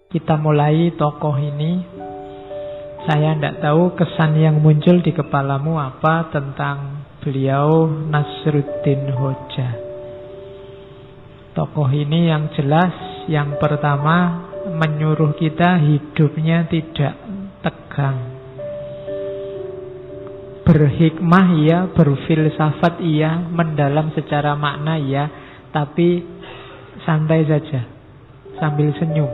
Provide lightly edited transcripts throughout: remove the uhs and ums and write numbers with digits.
Kita mulai tokoh ini. Saya tidak tahu kesan yang muncul di kepalamu apa tentang beliau Nasruddin Hoja. Tokoh ini yang jelas, yang pertama menyuruh kita hidupnya tidak tegang. Berhikmah iya, berfilsafat iya, mendalam secara makna iya, tapi santai saja, sambil senyum,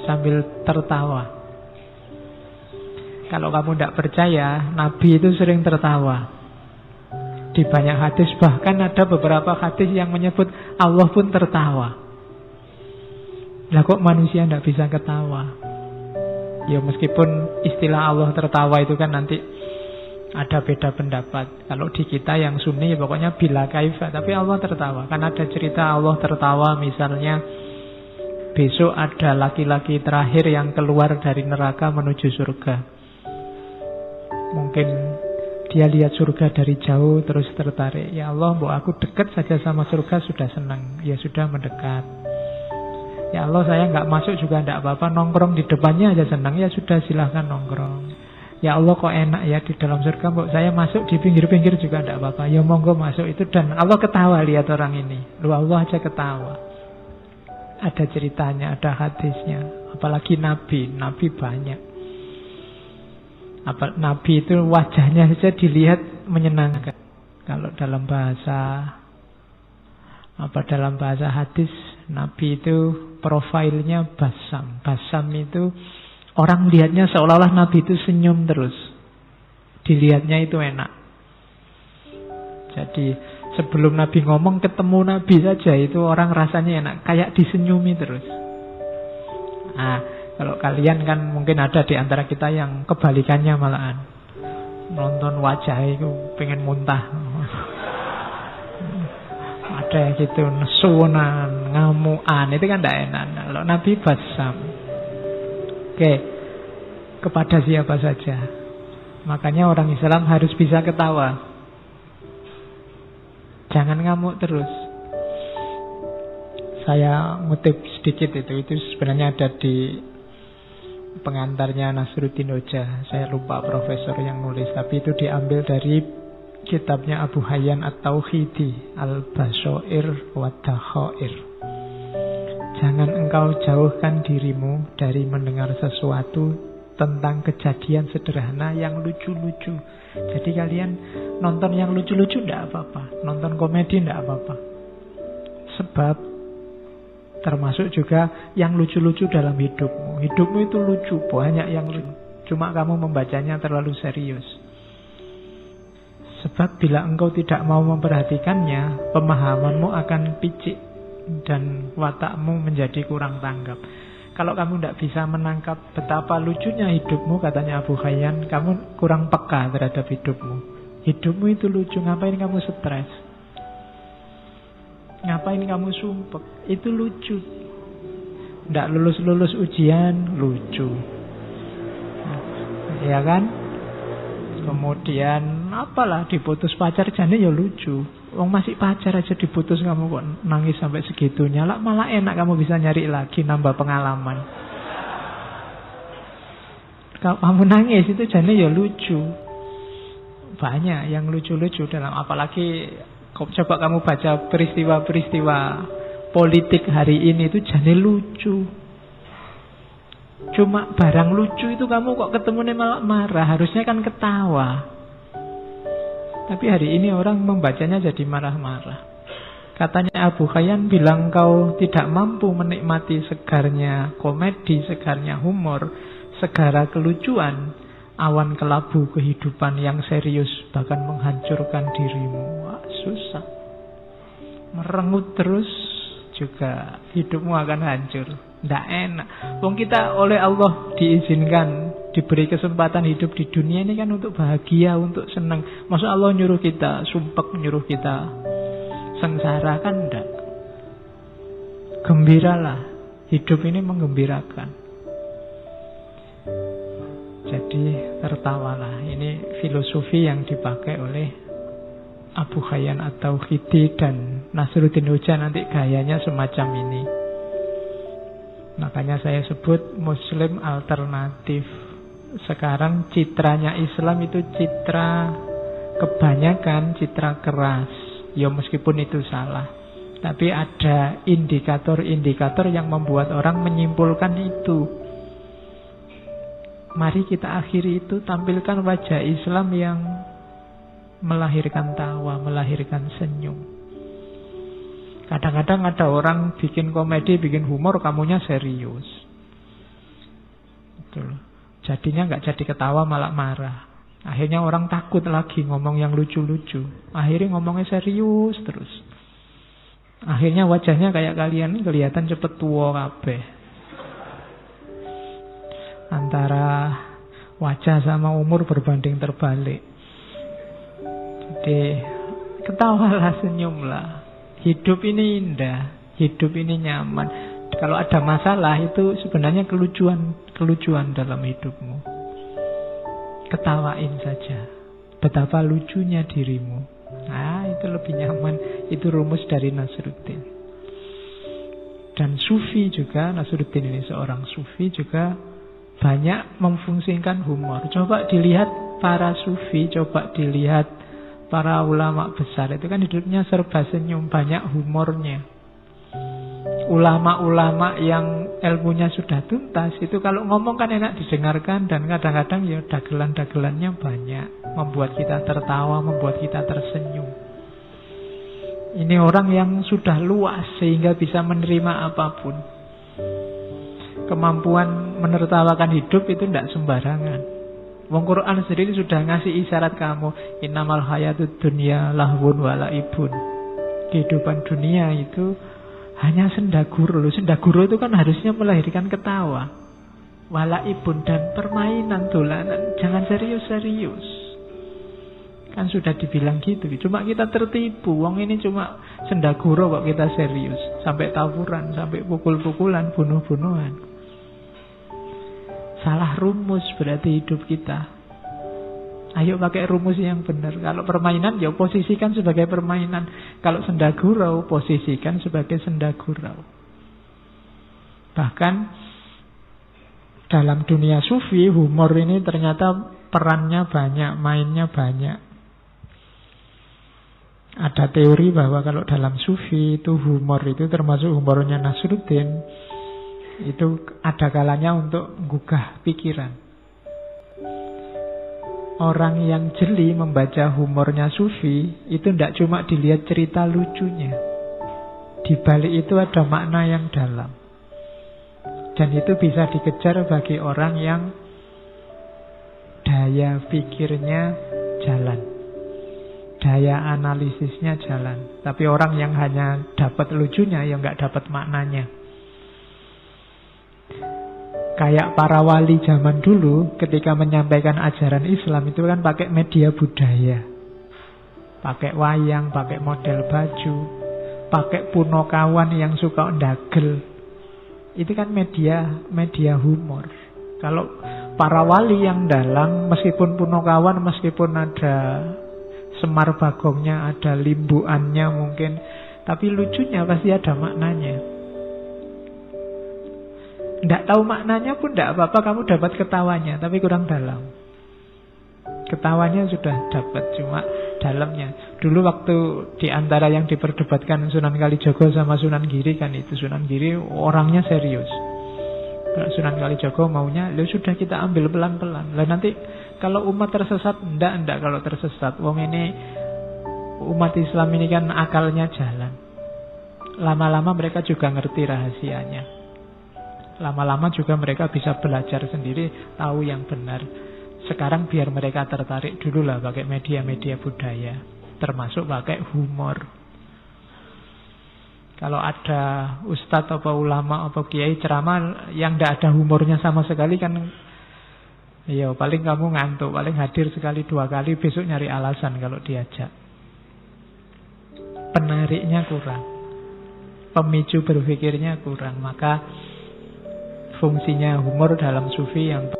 sambil tertawa. Kalau kamu tidak percaya, Nabi itu sering tertawa. Di banyak hadis, bahkan ada beberapa hadis yang menyebut Allah pun tertawa. Lah kok manusia tidak bisa ketawa? Ya meskipun istilah Allah tertawa itu kan nanti ada beda pendapat. Kalau di kita yang Sunni pokoknya bila kaifa, tapi Allah tertawa. Kan ada cerita Allah tertawa, misalnya besok ada laki-laki terakhir yang keluar dari neraka menuju surga. Mungkin dia lihat surga dari jauh terus tertarik. Ya Allah, mbok aku dekat saja sama surga sudah senang. Ya sudah mendekat. Ya Allah, saya nggak masuk juga tidak apa-apa, nongkrong di depannya aja senang. Ya sudah, silahkan nongkrong. Ya Allah, kok enak ya di dalam surga, mbok saya masuk di pinggir-pinggir juga tidak apa-apa. Ya monggo masuk itu. Dan Allah ketawa lihat orang ini. Lu Allah aja ketawa. Ada ceritanya, ada hadisnya. Apalagi Nabi banyak. Nabi itu wajahnya saja dilihat menyenangkan. Kalau dalam bahasa hadis, Nabi itu profilnya basam. Basam itu orang lihatnya seolah-olah Nabi itu senyum terus. Dilihatnya itu enak. Jadi sebelum Nabi ngomong, ketemu Nabi saja itu orang rasanya enak, kayak disenyumi terus. Kalau kalian kan mungkin ada di antara kita yang kebalikannya malahan. Nonton wajah itu pengen muntah. Ada yang gitu, nesunan, ngamuan, itu kan tidak enak. Kalau Nabi basam. Oke, kepada siapa saja. Makanya orang Islam harus bisa ketawa. Jangan ngamuk terus. Saya ngutip sedikit itu sebenarnya ada di pengantarnya Nasruddin Hoja. Saya lupa profesor yang nulis, tapi itu diambil dari kitabnya Abu Hayyan At-Tauhidi, Al-Bashair wa Dakhair. Jangan engkau jauhkan dirimu dari mendengar sesuatu tentang kejadian sederhana yang lucu-lucu. Jadi kalian nonton yang lucu-lucu tidak apa-apa, nonton komedi tidak apa-apa. Sebab termasuk juga yang lucu-lucu dalam hidupmu. Hidupmu itu lucu, banyak yang lucu. Cuma kamu membacanya terlalu serius. Sebab bila engkau tidak mau memperhatikannya, pemahamanmu akan picik dan watakmu menjadi kurang tanggap. Kalau kamu tidak bisa menangkap betapa lucunya hidupmu, katanya Abu Hayyan, kamu kurang peka terhadap hidupmu. Hidupmu itu lucu, ngapain kamu stres? Ngapain kamu sumpek? Itu lucu. Tidak lulus-lulus ujian, lucu. Ya kan? Kemudian apalah diputus pacar, jane ya lucu. Wong masih pacar aja diputus, kamu kok nangis sampai segitunya. Lah malah enak, kamu bisa nyari lagi, nambah pengalaman. Kalau kamu nangis itu jane ya lucu. Banyak yang lucu-lucu dalam, apalagi coba kamu baca peristiwa-peristiwa politik hari ini, itu jane lucu. Cuma barang lucu itu kamu kok ketemu malah marah. Harusnya kan ketawa. Tapi hari ini orang membacanya jadi marah-marah. Katanya Abu Hayyan bilang, kau tidak mampu menikmati segarnya komedi, segarnya humor, segara kelucuan, awan kelabu kehidupan yang serius bahkan menghancurkan dirimu. Wah, susah. Merengut terus juga hidupmu akan hancur. Tidak enak. Wong kita oleh Allah diizinkan, diberi kesempatan hidup di dunia ini kan untuk bahagia, untuk senang. Masa Allah nyuruh kita sumpek, nyuruh kita sengsara? Kan enggak. Gembiralah. Hidup ini menggembirakan. Jadi tertawalah. Ini filosofi yang dipakai oleh Abu Hayyan At-Tauhidi dan Nasruddin Hoja nanti gayanya semacam ini. Makanya saya sebut Muslim alternatif. Sekarang citranya Islam itu citra kebanyakan citra keras. Ya meskipun itu salah, tapi ada indikator-indikator yang membuat orang menyimpulkan itu. Mari kita akhiri itu, tampilkan wajah Islam yang melahirkan tawa, melahirkan senyum. Kadang-kadang ada orang bikin komedi, bikin humor, kamunya serius. Betul. Jadinya nggak jadi ketawa, malah marah. Akhirnya orang takut lagi ngomong yang lucu-lucu. Akhirnya ngomongnya serius terus. Akhirnya wajahnya kayak kalian kelihatan cepet tua kabeh. Antara wajah sama umur berbanding terbalik. Jadi ketawalah, senyumlah. Hidup ini indah, hidup ini nyaman. Kalau ada masalah itu sebenarnya kelucuan dalam hidupmu. Ketawain saja. Betapa lucunya dirimu. Nah, itu lebih nyaman. Itu rumus dari Nasruddin. Dan Sufi juga, Nasruddin ini seorang Sufi juga banyak memfungsikan humor. Coba dilihat para Sufi, coba dilihat para ulama besar. Itu kan hidupnya serba senyum, banyak humornya. Ulama-ulama yang ilmunya sudah tuntas, itu kalau ngomong kan enak didengarkan. Dan kadang-kadang ya dagelan-dagelannya banyak, membuat kita tertawa, membuat kita tersenyum. Ini orang yang sudah luas sehingga bisa menerima apapun. Kemampuan menertawakan hidup itu tidak sembarangan. Wong Quran sendiri sudah ngasih isyarat kamu, innamal hayatud dunya lahwun wa laibun. Kehidupan dunia itu hanya sendaguru. Sendaguru itu kan harusnya melahirkan ketawa, walaibun, dan permainan, dolanan. Jangan serius-serius. Kan sudah dibilang gitu. Cuma kita tertipu. Wong ini cuma sendaguru kok kita serius. Sampai tawuran, sampai pukul-pukulan, bunuh-bunuhan. Salah rumus berarti hidup kita. Ayo pakai rumus yang benar. Kalau permainan, ya posisikan sebagai permainan. Kalau sendagurau, posisikan sebagai sendagurau. Bahkan dalam dunia sufi, humor ini ternyata perannya banyak, mainnya banyak. Ada teori bahwa kalau dalam sufi itu humor itu termasuk humornya Nasruddin, itu ada kalanya untuk menggugah pikiran. Orang yang jeli membaca humornya Sufi itu tidak cuma dilihat cerita lucunya. Di balik itu ada makna yang dalam. Dan itu bisa dikejar bagi orang yang daya pikirnya jalan, daya analisisnya jalan. Tapi orang yang hanya dapat lucunya, ya nggak dapat maknanya. Kayak para wali zaman dulu ketika menyampaikan ajaran Islam itu kan pakai media budaya. Pakai wayang, pakai model baju, pakai punokawan yang suka ndagel. Itu kan media humor. Kalau para wali yang dalang, meskipun punokawan, meskipun ada Semar Bagongnya, ada limbuannya mungkin, tapi lucunya pasti ada maknanya. Tidak tahu maknanya pun tidak apa-apa, kamu dapat ketawanya, tapi kurang dalam. Ketawanya sudah dapat, cuma dalamnya. Dulu waktu diantara yang diperdebatkan Sunan Kalijogo sama Sunan Giri kan itu, Sunan Giri orangnya serius. Kalau Sunan Kalijogo maunya, ya sudah kita ambil pelan-pelan. Lah nanti kalau umat tersesat, enggak kalau tersesat. Wong ini, umat Islam ini kan akalnya jalan. Lama-lama mereka juga ngerti rahasianya. Lama-lama juga mereka bisa belajar sendiri, tahu yang benar. Sekarang biar mereka tertarik dulu lah pakai media-media budaya, termasuk pakai humor. Kalau ada ustadz atau ulama atau kiai ceramah yang tidak ada humornya sama sekali kan, ya paling kamu ngantuk, paling hadir sekali dua kali, besok nyari alasan kalau diajak. Penariknya kurang, pemicu berpikirnya kurang. Maka fungsinya humor dalam sufi yang